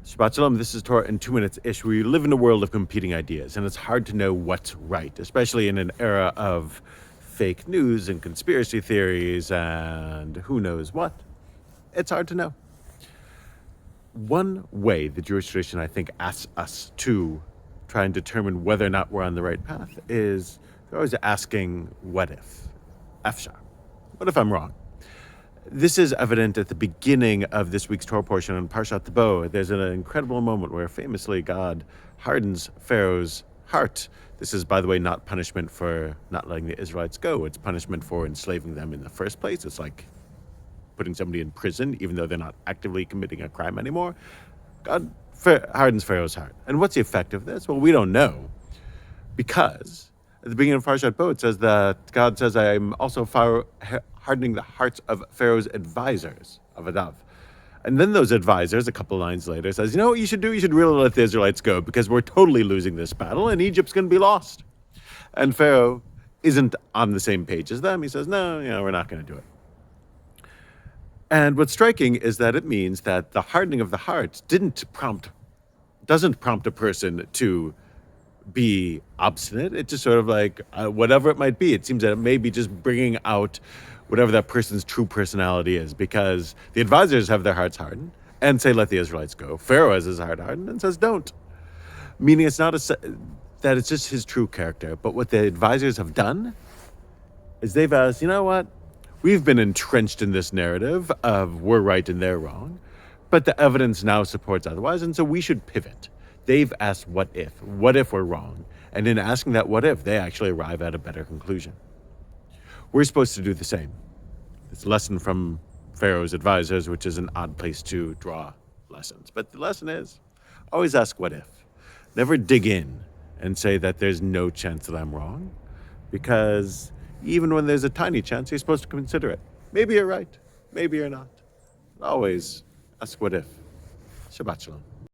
Shabbat Shalom, this is Torah in 2 minutes-ish. We live in a world of competing ideas, and it's hard to know what's right, especially in an era of fake news and conspiracy theories and who knows what. It's hard to know. One way the Jewish tradition, I think, asks us to try and determine whether or not we're on the right path is they're always asking, what if? Afshar. What if I'm wrong? This is evident at the beginning of this week's Torah portion on Parshat Bo. There's an incredible moment where famously God hardens Pharaoh's heart. This is, by the way, not punishment for not letting the Israelites go. It's punishment for enslaving them in the first place. It's like putting somebody in prison, even though they're not actively committing a crime anymore. God hardens Pharaoh's heart. And what's the effect of this? Well, we don't know, because at the beginning of Parshat Bo, it says that God says, I am also hardening the hearts of Pharaoh's advisors, Avadav. And then those advisors, a couple lines later, says, you know what you should do? You should really let the Israelites go, because we're totally losing this battle and Egypt's going to be lost. And Pharaoh isn't on the same page as them. He says, no, we're not going to do it. And what's striking is that it means that the hardening of the heart doesn't prompt a person to be obstinate. It's just sort of like whatever it might be. It seems that it may be just bringing out whatever that person's true personality is, because the advisors have their hearts hardened and say, let the Israelites go. Pharaoh has his heart hardened and says, don't. Meaning it's not that it's just his true character. But what the advisors have done is they've asked, you know what? We've been entrenched in this narrative of we're right and they're wrong, but the evidence now supports otherwise, and so we should pivot. They've asked what if we're wrong, and in asking that what if, they actually arrive at a better conclusion. We're supposed to do the same. It's a lesson from Pharaoh's advisors, which is an odd place to draw lessons. But the lesson is, always ask what if. Never dig in and say that there's no chance that I'm wrong, because even when there's a tiny chance, you're supposed to consider it. Maybe you're right, maybe you're not. Always ask what if. Shabbat Shalom.